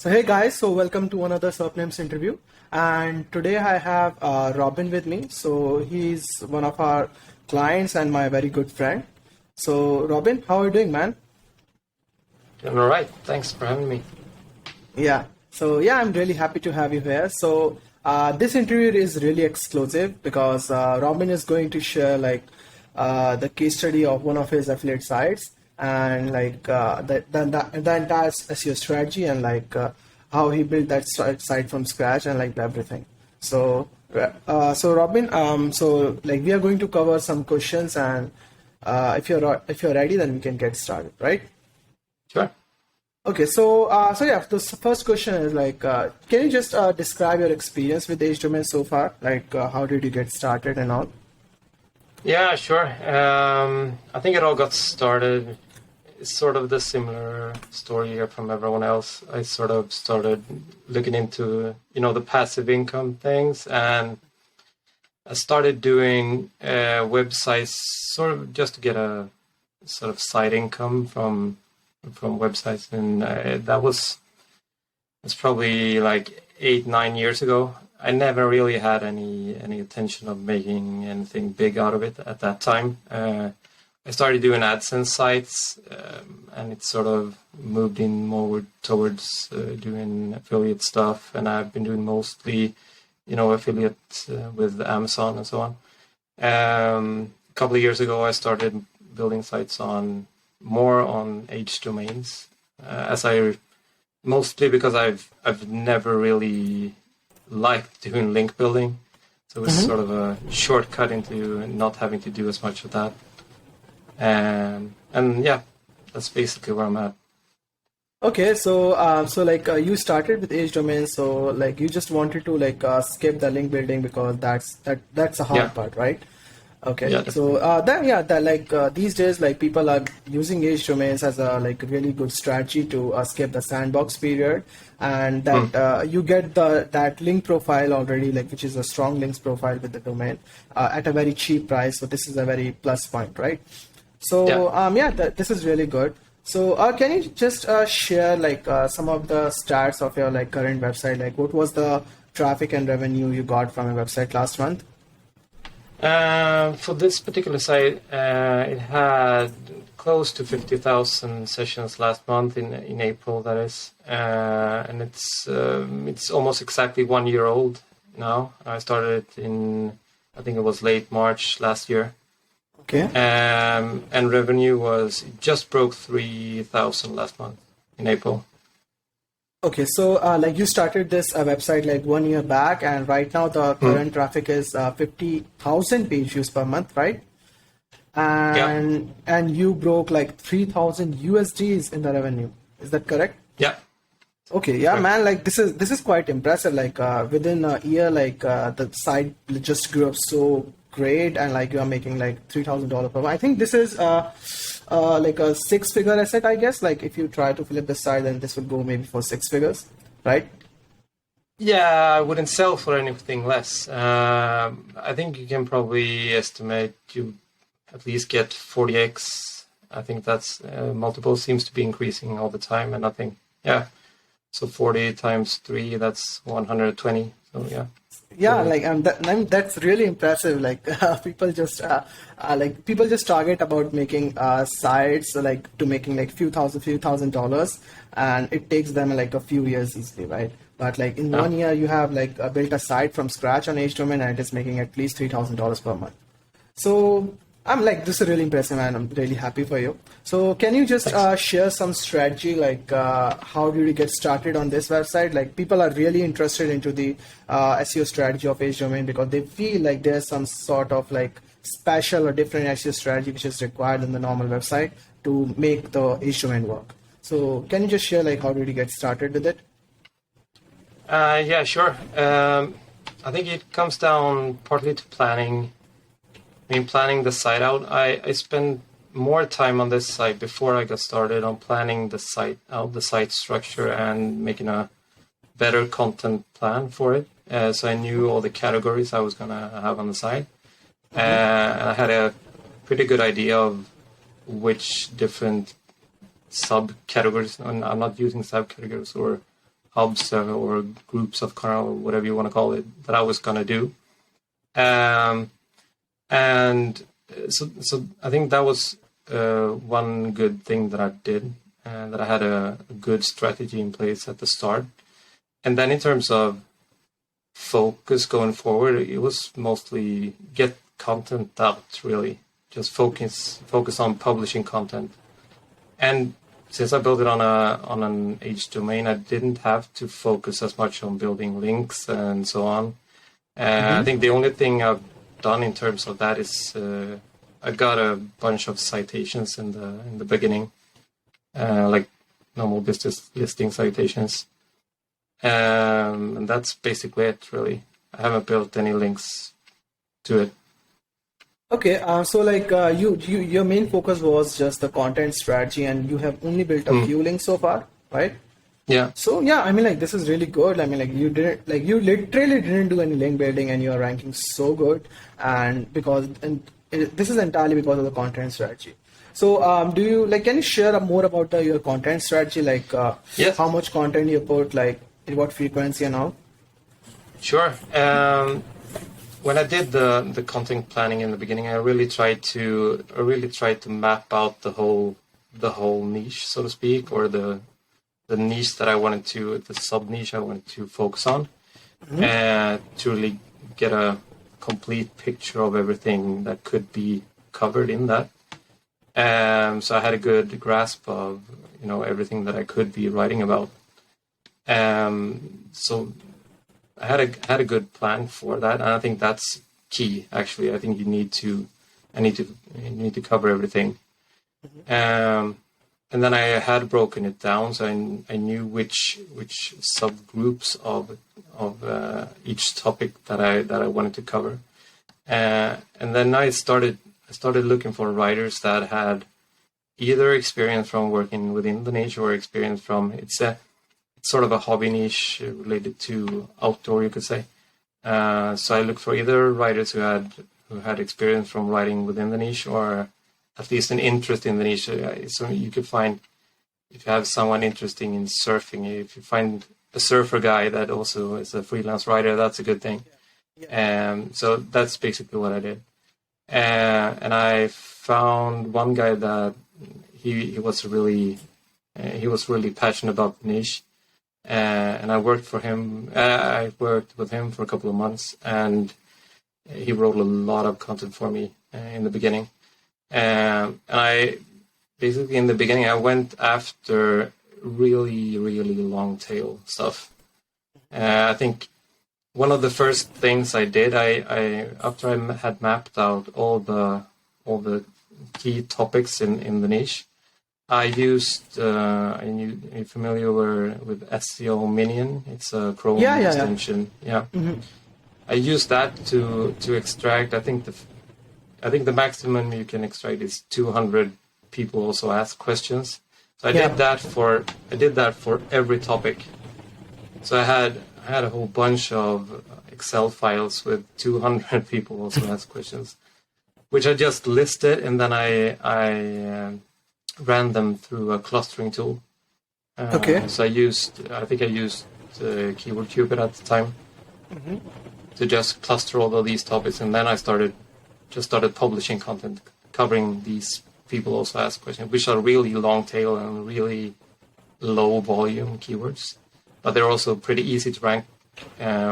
So hey guys, so welcome to another Surfnames interview. And today I have Robin with me. So he's one of our clients and my very good friend. So Robin, how are you doing, man? Doing all right. Thanks for having me. Yeah. So yeah, I'm really happy to have you here. So this interview is really exclusive because Robin is going to share the case study of one of his affiliate sites and the entire SEO strategy and how he built that site from scratch and everything. So Robin, we are going to cover some questions and if you're ready, then we can get started, right? Sure. Okay, so the first question is can you just describe your experience with H domain so far? How did you get started and all? Yeah, sure. I think it all got started. It's sort of the similar story here from everyone else. I sort of started looking into, the passive income things, and I started doing websites sort of just to get a sort of side income from websites, and it's probably like 8-9 years ago. I never really had any intention of making anything big out of it at that time. I started doing AdSense sites, and it sort of moved in more towards doing affiliate stuff, and I've been doing mostly, affiliate with Amazon and so on. A couple of years ago, I started building sites more on H domains, mostly because I've never really liked doing link building, so it was sort of a shortcut into not having to do as much of that. And yeah, that's basically where I'm at. Okay, so you started with H domain, so you just wanted to skip the link building because that's the hard part, right? Okay, yeah, so these days people are using H domains as a really good strategy to skip the sandbox period, and that you get that link profile already, which is a strong links profile with the domain at a very cheap price. So this is a very plus point, right? So this is really good. So can you just share some of the stats of your current website? What was the traffic and revenue you got from your website last month? For this particular site, it had close to 50,000 sessions last month in April, that is, and it's almost exactly 1 year old now. I started I think it was late March last year. Okay. And revenue just broke 3,000 last month in April. Okay, so you started this website 1 year back, and right now the current traffic is 50,000 page views per month, right? And you broke 3,000 USDs in the revenue. Is that correct? Yeah. Okay, yeah, man. This is quite impressive. Within a year, the site just grew up so great, and you are making $3,000 per month. I think this is a 6-figure asset, I guess. If you try to flip the site, then this would go maybe for 6 figures, right? Yeah, I wouldn't sell for anything less. I think you can probably estimate you at least get 40x. I think that's multiple seems to be increasing all the time, and I think so 40 times 3, that's 120. So yeah. Yeah, that's really impressive. People just target about making sites to making few thousand dollars, and it takes them a few years easily, right? But in 1 year, you have built a site from scratch on H domain, and it is making at least $3,000 per month. So I'm this is really impressive, and I'm really happy for you. So can you just share some strategy, how did you get started on this website? People are really interested into the SEO strategy of H domain because they feel there's some sort of special or different SEO strategy which is required in the normal website to make the H domain work. So can you just share how did you get started with it? Yeah, sure. I think it comes down partly to planning the site out. I spent more time on this site before I got started on planning the site out, the site structure, and making a better content plan for it. So I knew all the categories I was going to have on the site. And I had a pretty good idea of which different subcategories, and I'm not using subcategories, or hubs or groups of kernel, whatever you want to call it, that I was going to do. And so I think that was one good thing that I did, and that I had a good strategy in place at the start. And then in terms of focus going forward, it was mostly get content out, really. Just focus on publishing content. And since I built it on an H domain, I didn't have to focus as much on building links and so on. I think the only thing I've done in terms of that is I got a bunch of citations in the beginning, like normal business listing citations, and that's basically it, really. I haven't built any links to it. Okay, so like your main focus was just the content strategy, and you have only built a few links so far, right? Yeah. So yeah, I mean, like, this is really good. I mean, like, you literally didn't do any link building, and you are ranking so good, and this is entirely because of the content strategy. So can you share more about your content strategy? Like, Yes. How much content you put, like, in what frequency and all? Sure. When I did the content planning in the beginning, I really tried to map out the whole niche, so to speak, or the niche that I wanted to, the sub niche I wanted to focus on, and to really get a complete picture of everything that could be covered in that. So I had a good grasp of everything that I could be writing about. So I had a good plan for that, and I think that's key. Actually, I think you need to cover everything. And then I had broken it down, so I knew which subgroups of each topic that I wanted to cover. And then I started looking for writers that had either experience from working within the niche or experience from it's sort of a hobby niche related to outdoor, you could say. So I looked for either writers who had experience from writing within the niche, or at least an interest in the niche. So you could find, if you have someone interested in surfing, if you find a surfer guy that also is a freelance writer, that's a good thing. So that's basically what I did. And I found one guy that he was really passionate about the niche. And I worked for him. I worked with him for a couple of months, and he wrote a lot of content for me in the beginning. And I basically, in the beginning, I went after really, really long tail stuff. I think one of the first things I did, I after I had mapped out all the key topics in the niche, I used, are you familiar with SEO Minion? It's a Chrome extension. Yeah. I used that to extract. I think the maximum you can extract is 200 people also ask questions. So I did that for every topic. So I had a whole bunch of Excel files with 200 people also ask questions, which I just listed, and then I ran them through a clustering tool. So I used Keyword Cupid at the time to just cluster all of these topics, and then I started publishing content covering these people also ask questions, which are really long tail and really low volume keywords, but they're also pretty easy to rank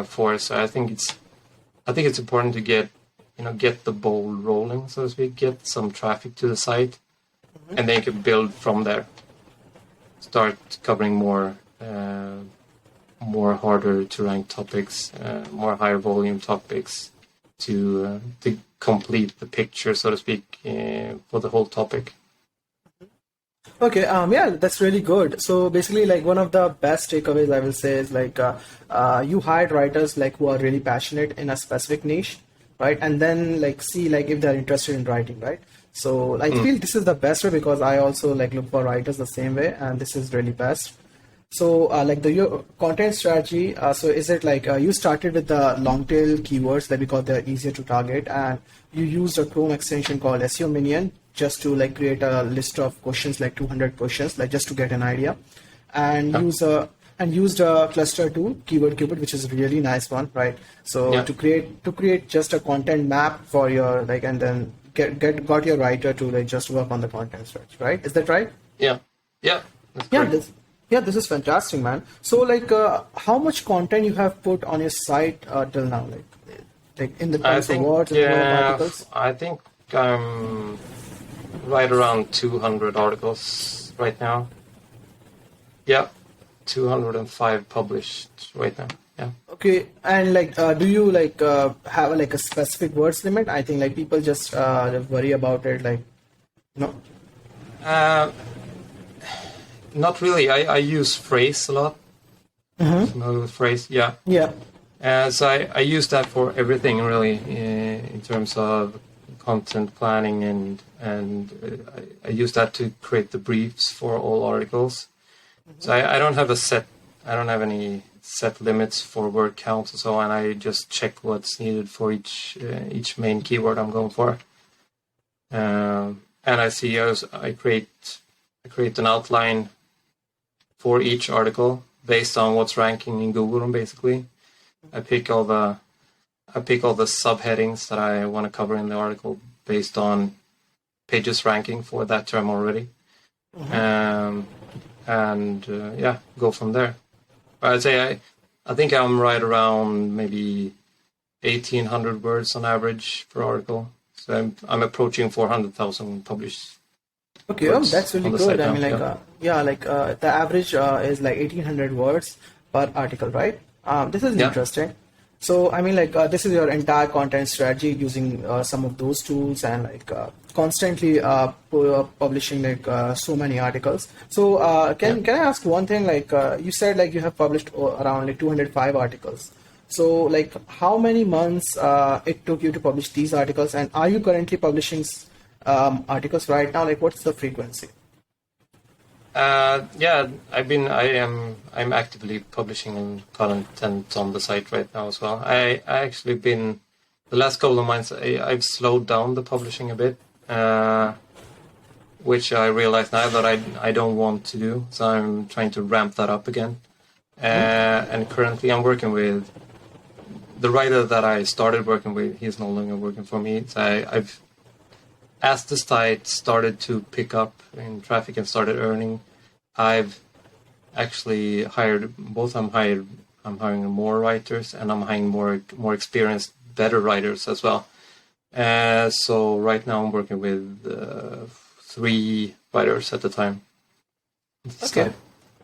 for. So I think it's important to get the ball rolling, so to speak, get some traffic to the site. And then you can build from there. Start covering more harder to rank topics, more higher volume topics to complete the picture, so to speak, for the whole topic. Okay, that's really good. So basically, like, one of the best takeaways I will say is, like, you hired writers like who are really passionate in a specific niche, right? And then, like, see, like, if they're interested in writing, right? So I feel this is the best way, because I also, like, look for writers the same way, and this is really best. So your content strategy, so is it like you started with the long tail keywords, like, because they're easier to target, and you used a Chrome extension called SEO Minion just to, like, create a list of questions, like 200 questions, like, just to get an idea, and use a and used a cluster tool, Keyword Cupid, which is a really nice one, right? So Yeah. to create just a content map for your like, and then got your writer to like just work on the content search, right? Is that right? Yeah. Yeah. That's Yeah, correct. this is fantastic, man. So like, how much content you have put on your site till now, like in the I terms of think, words and articles? I think I'm right around 200 articles right now. Yeah, 205 published right now. Yeah. Okay, and like, do you like have like a specific words limit? I think like people just worry about it, like, no. Uh, Not really. I use phrase a lot. Familiar with phrase? Yeah. Yeah. So I use that for everything really, in terms of content planning and I use that to create the briefs for all articles. So I don't have any set limits for word counts and so on. I just check what's needed for each main keyword I'm going for. And I create an outline for each article based on what's ranking in Google. Basically, I pick all the subheadings that I want to cover in the article based on pages ranking for that term already, and go from there. I'd say I think I'm right around maybe 1,800 words on average per article. So I'm approaching 400,000 published. Okay, that's really good. I mean, like, the average is like 1,800 words per article, right? This is interesting. So, I mean, like, this is your entire content strategy using some of those tools and like constantly publishing like so many articles. So, can I ask one thing? Like, you said like you have published around like 205 articles. So, like, how many months it took you to publish these articles, and are you currently publishing articles right now? Like, what's the frequency? I'm actively publishing content on the site right now as well. I actually been the last couple of months I've slowed down the publishing a bit, which I realize now that I don't want to do. So I'm trying to ramp that up again. And currently I'm working with the writer that I started working with. He's no longer working for me. So I've as the site started to pick up in traffic and started earning, I've actually hired both. I'm hiring more writers, and I'm hiring more experienced, better writers as well. So right now I'm working with 3 writers at the time. Okay.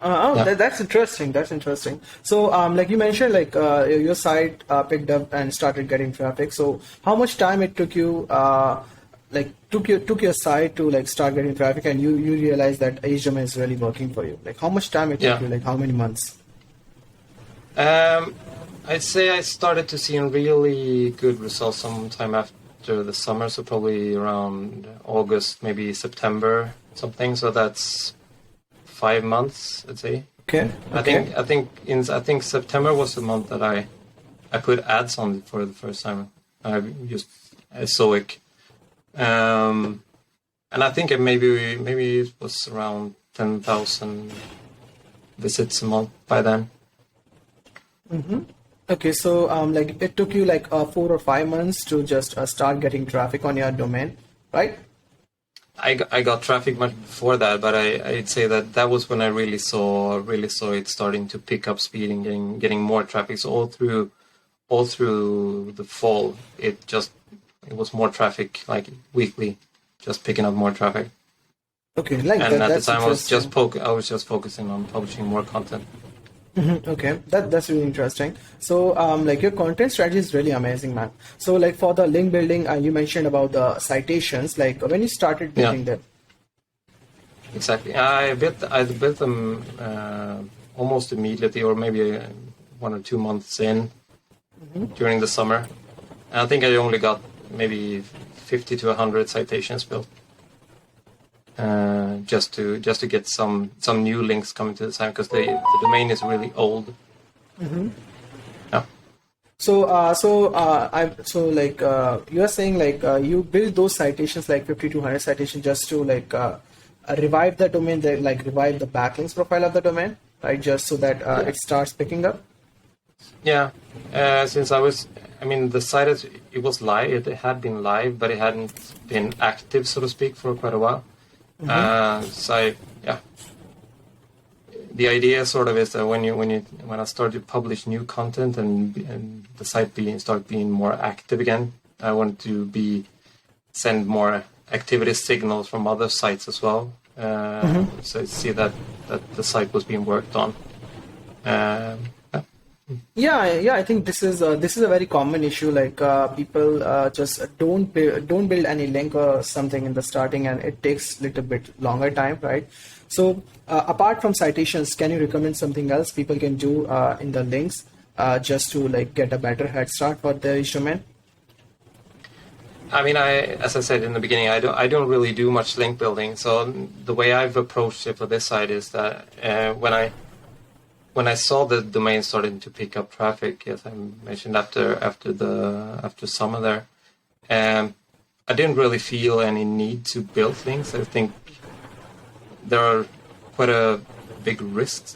That's interesting. That's interesting. So, like you mentioned, like your site picked up and started getting traffic. So, how much time it took you? Took your site to like start getting traffic, and you realize that age domain is really working for you. Like, how much time it took you? Like, how many months? I'd say I started to see really good results sometime after the summer, so probably around August, maybe September, something. So that's 5 months, I'd say. Okay. I think September was the month that I put ads on for the first time. I used Stoic. And I think maybe it was around 10,000 visits a month by then. Okay, so like it took you like 4 or 5 months to just start getting traffic on your domain, right? I got traffic much before that, but I'd say that was when I really saw it starting to pick up speed and getting more traffic. So all through the fall, it was more traffic, like weekly, just picking up more traffic. Okay, like and that, at the time I was just focusing on publishing more content. Okay, that's really interesting. So, like your content strategy is really amazing, man. So, like for the link building, you mentioned about the citations. Like when you started building them. Exactly, I built them almost immediately, or maybe 1 or 2 months in during the summer. And I think I only got maybe 50 to 100 citations built. Just to get some new links coming to the site, because the domain is really old. Yeah. So you are saying like you build those citations like 50 to 100 citations just to like revive the domain, revive the backlinks profile of the domain. right? Just so that it starts picking up. Yeah, since the site it was live. It had been live, but it hadn't been active, so to speak, for quite a while. The idea sort of is that when I start to publish new content and the site start being more active again, I want to send more activity signals from other sites as well. So I see that the site was being worked on. Yeah, I think this is a very common issue. Like people just don't build any link or something in the starting, and it takes a little bit longer time, right? So apart from citations, can you recommend something else people can do in the links just to like get a better head start for their domain? I mean, as I said in the beginning, I don't really do much link building. So the way I've approached it for this site is that when I saw the domain starting to pick up traffic, as I mentioned after summer there, I didn't really feel any need to build links. I think there are quite big risks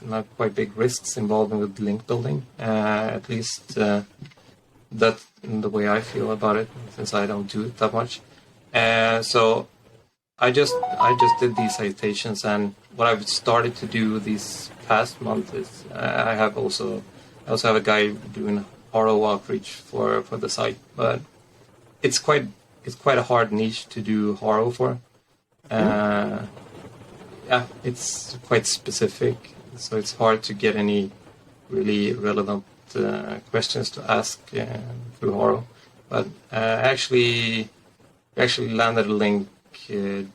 involved with link building. At least that's the way I feel about it, since I don't do it that much. So I just did these citations, and what I've started to do these past month is I also have a guy doing Haro outreach for the site, but it's quite a hard niche to do Haro for. It's quite specific, so it's hard to get any really relevant questions to ask through Haro. But actually landed a link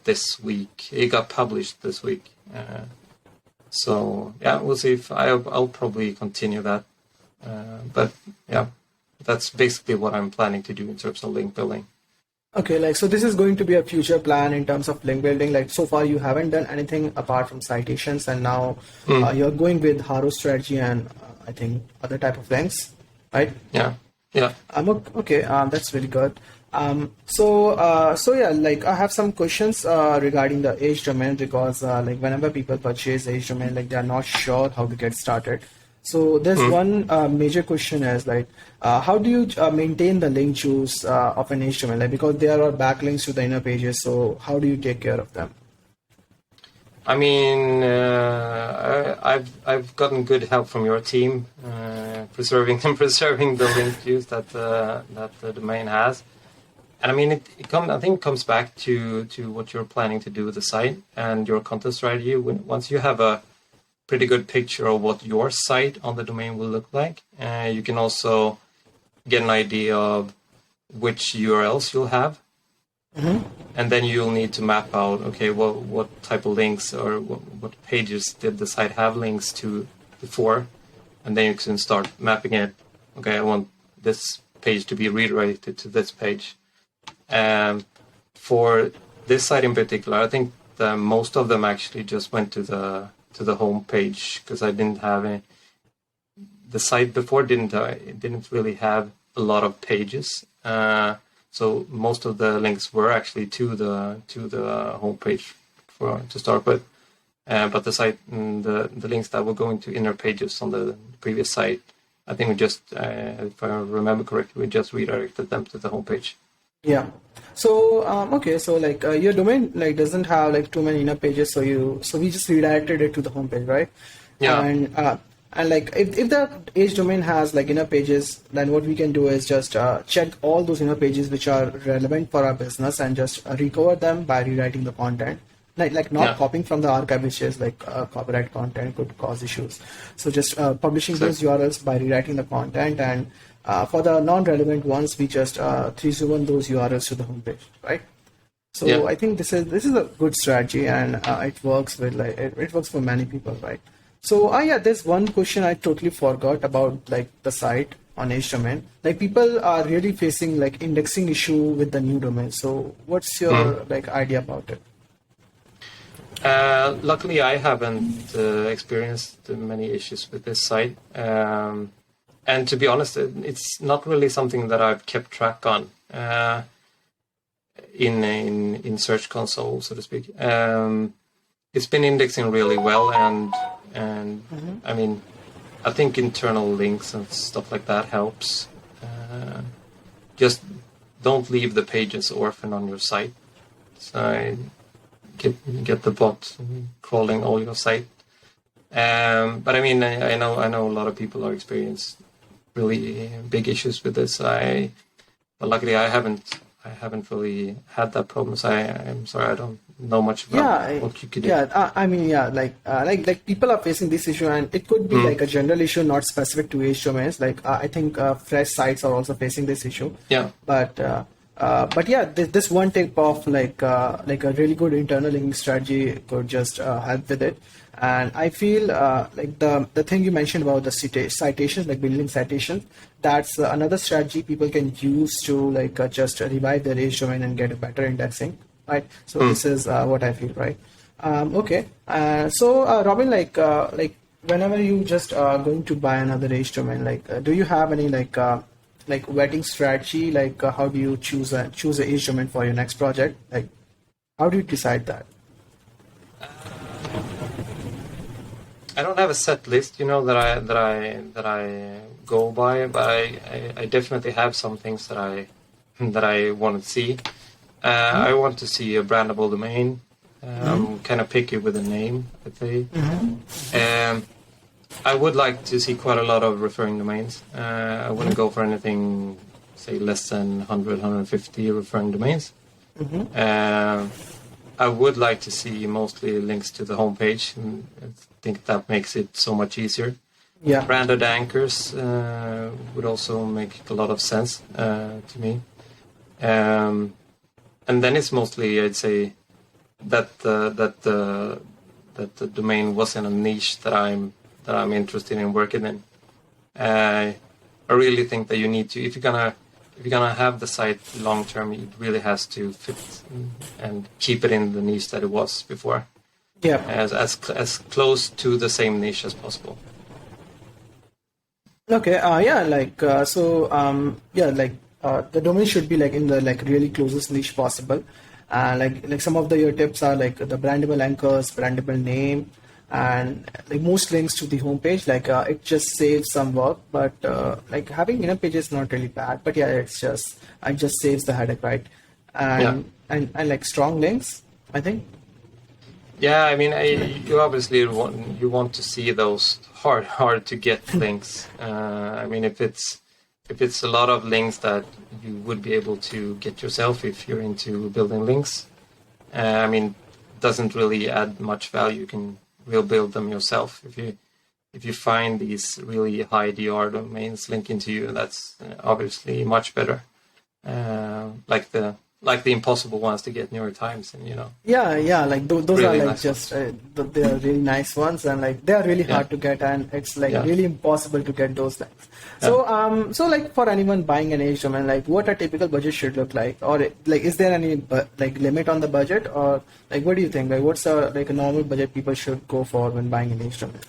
this week. It got published this week. So yeah, we'll see if I'll probably continue that. But yeah, that's basically what I'm planning to do in terms of link building. Okay, so this is going to be a future plan in terms of link building. Like so far you haven't done anything apart from citations, and now you're going with Haro strategy and I think other type of links, right? Yeah. Okay. That's really good. So like I have some questions regarding the age domain, because like whenever people purchase age domain, like they are not sure how to get started. So there's one major question is like, how do you maintain the link juice of an age domain? Like, because there are backlinks to the inner pages, so how do you take care of them? I mean, I've gotten good help from your team, preserving the link juice that the domain has. And I mean, I think it comes back to what you're planning to do with the site and your content strategy. Once you have a pretty good picture of what your site on the domain will look like, you can also get an idea of which URLs you'll have. And then you'll need to map out, okay, well, what type of links or what pages did the site have links to before? And then you can start mapping it. Okay, I want this page to be redirected to this page. For this site in particular, I think most of them actually just went to the home page, because I didn't have any. The site before didn't really have a lot of pages, so most of the links were actually to the home page to start with. But the site, the links that were going to inner pages on the previous site, I think we just, if I remember correctly, we just redirected them to the home page. Yeah. So okay, so like your domain like doesn't have like too many inner pages, so we just redirected it to the home page, right? Yeah. And like if the age domain has like inner pages, then what we can do is just check all those inner pages which are relevant for our business and just recover them by rewriting the content. Like not copying from the archive, which is like copyright content could cause issues. So just publishing those URLs by rewriting the content, and for the non-relevant ones, we just 301 those URLs to the homepage, right? So I think this is a good strategy, and it works with it works for many people, right? So there's one question I totally forgot about, like the site on age domain. Like people are really facing like indexing issue with the new domain. So what's your like idea about it? Luckily, I haven't experienced many issues with this site. And to be honest, it's not really something that I've kept track on in Search Console, so to speak. It's been indexing really well, and And I mean, I think internal links and stuff like that helps. Just don't leave the pages orphan on your site. So get the bot crawling all your site. But I mean, I know a lot of people are experiencing really big issues with this. But luckily I haven't really had that problem. So I'm sorry, I don't know much about what you could do. I mean, like people are facing this issue, and it could be like a general issue, not specific to age domains. Like I think fresh sites are also facing this issue. Yeah. But yeah, this one tip of like a really good internal linking strategy could just help with it. And I feel like the thing you mentioned about the citations, like building citations, that's another strategy people can use to like just revive their age domain and get a better indexing, right? So this is what I feel, right? Okay. So Robin, like whenever you just going to buy another age domain, like do you have any like vetting strategy? Like how do you choose a age domain for your next project? Like how do you decide that? I don't have a set list, that I go by, but I definitely have some things that I want to see. I want to see a brandable domain. I'm kind of picky with the name, I'd say. I would like to see quite a lot of referring domains. I wouldn't go for anything, say, less than 100, 150 referring domains. I would like to see mostly links to the homepage. And I think that makes it so much easier. Yeah. Branded anchors would also make a lot of sense to me. And then it's mostly, I'd say, that the domain was in a niche that I'm interested in working in. I really think that you need to, if you're gonna have the site long term, it really has to fit and keep it in the niche that it was before. Yeah. As close to the same niche as possible. Okay. The domain should be like in the like really closest niche possible. Like some of your tips are like the brandable anchors, brandable name, and like most links to the homepage. Like it just saves some work, but like having page is not really bad. But yeah, it just saves the headache, right? And like strong links, I think. Yeah, I mean, you obviously want to see those hard to get links. I mean, if it's a lot of links that you would be able to get yourself if you're into building links, I mean, doesn't really add much value. You can build them yourself. If you find these really high DR domains linking to you, that's obviously much better. Like the impossible ones to get New York Times, and Yeah, like those really are like nice just they are really nice ones, and like they are really hard to get, and it's like really impossible to get those links. So so like for anyone buying an age domain, like what a typical budget should look like, or like is there any like limit on the budget, or like what do you think? Like what's a normal budget people should go for when buying an age domain?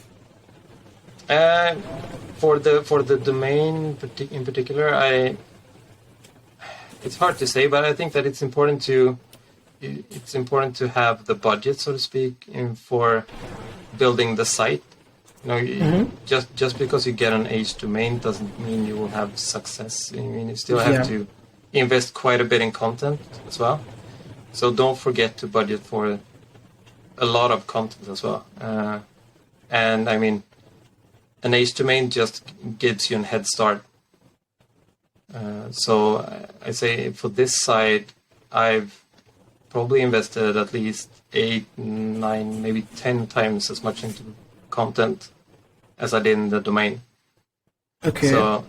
For the domain in particular, it's hard to say, but I think that it's important to have the budget, so to speak, for building the site. Just because you get an age domain doesn't mean you will have success. I mean, you still have to invest quite a bit in content as well. So don't forget to budget for a lot of content as well. And I mean, an age domain just gives you a head start. So I say for this site, I've probably invested at least 8, 9, maybe 10 times as much into content as I did in the domain. Okay. So,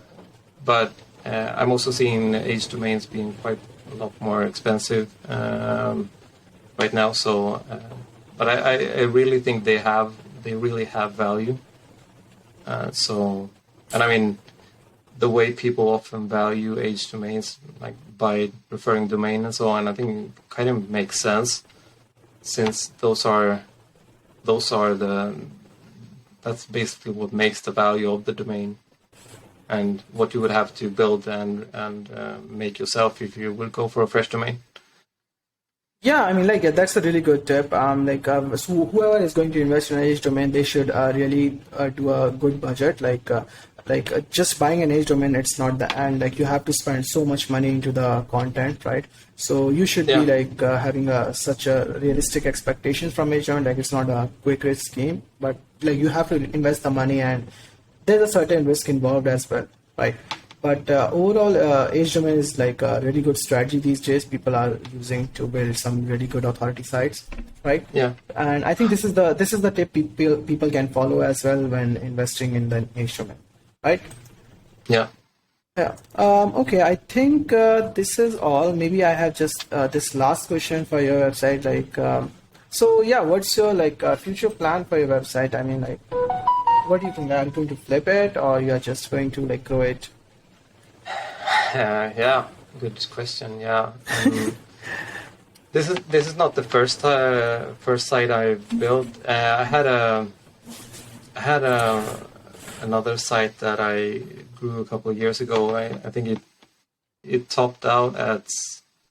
but I'm also seeing age domains being quite a lot more expensive right now. So, but I really think they really have value. And I mean, the way people often value age domains, like by referring domain and so on, I think it kind of makes sense, since that's basically what makes the value of the domain, and what you would have to build and make yourself if you would go for a fresh domain. Yeah, I mean, like that's a really good tip. So whoever is going to invest in a niche domain, they should really do a good budget. Just buying a niche domain, it's not the end. Like you have to spend so much money into the content, right? So you should be like having such a realistic expectation from niche domain. Like it's not a quick rich scheme, but like you have to invest the money, and there's a certain risk involved as well, right? But overall, age domain is like a really good strategy these days. People are using to build some really good authority sites, right? Yeah. And I think this is the tip people can follow as well when investing in the age domain, right? Yeah. Yeah. Okay. I think this is all. Maybe I have just this last question for your website. So yeah, what's your future plan for your website? I mean, like, what do you think? Are you going to flip it, or you are just going to like grow it? Yeah, good question. Yeah, this is not the first site I've built. I had another site that I grew a couple of years ago. I think it topped out at,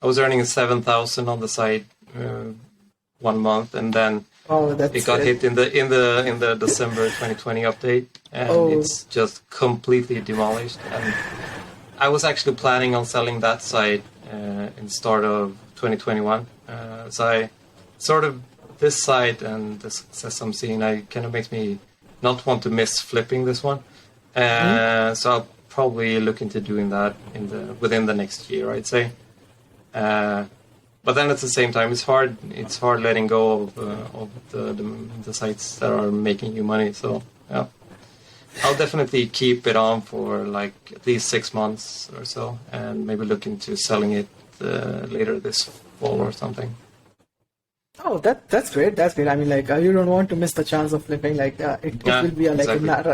I was earning 7,000 on the site 1 month, and then it got hit in the December 2020 update, and it's just completely demolished. And I was actually planning on selling that site in the start of 2021. So I sort of, this site and the success I'm seeing, kind of makes me not want to miss flipping this one. So I'll probably look into doing that within the next year, I'd say. But then at the same time, it's hard letting go of the sites that are making you money. So yeah. I'll definitely keep it on for like at least 6 months or so, and maybe look into selling it later this fall or something. Oh, that's great. That's great. I mean, like you don't want to miss the chance of flipping. Like it will be a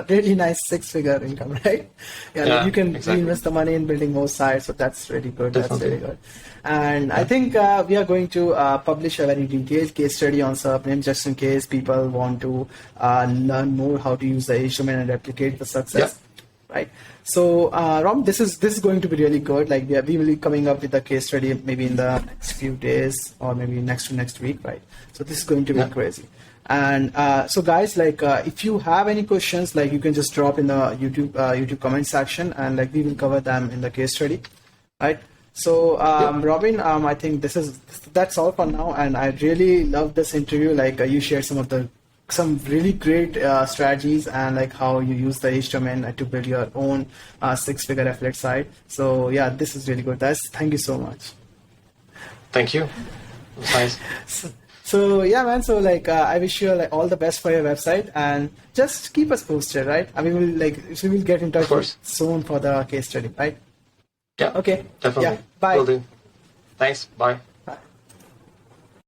really nice 6-figure income, right? Like you can reinvest the money in building more sites. So that's really good. Definitely. That's really good. And I think we are going to publish a very detailed case study on Subname just in case people want to learn more how to use the age domain and replicate the success. Right. So, Ram, this is going to be really good. Like we will be coming up with a case study maybe in the next few days or maybe next week, right? So this is going to be crazy. And so, guys, like if you have any questions, like you can just drop in the YouTube comment section, and like we will cover them in the case study, right? So, Robin, I think that's all for now, and I really love this interview. Like you shared some really great strategies and like how you use the age domain to build your own 6-figure affiliate site. So yeah, this is really good. Thank you so much. Thank you. It was nice. So yeah, man. So like I wish you like all the best for your website, and just keep us posted, right? I mean, we will get in touch soon for the case study, right? Yeah. Okay. Definitely. Yeah. Bye. Will do. Thanks. Bye.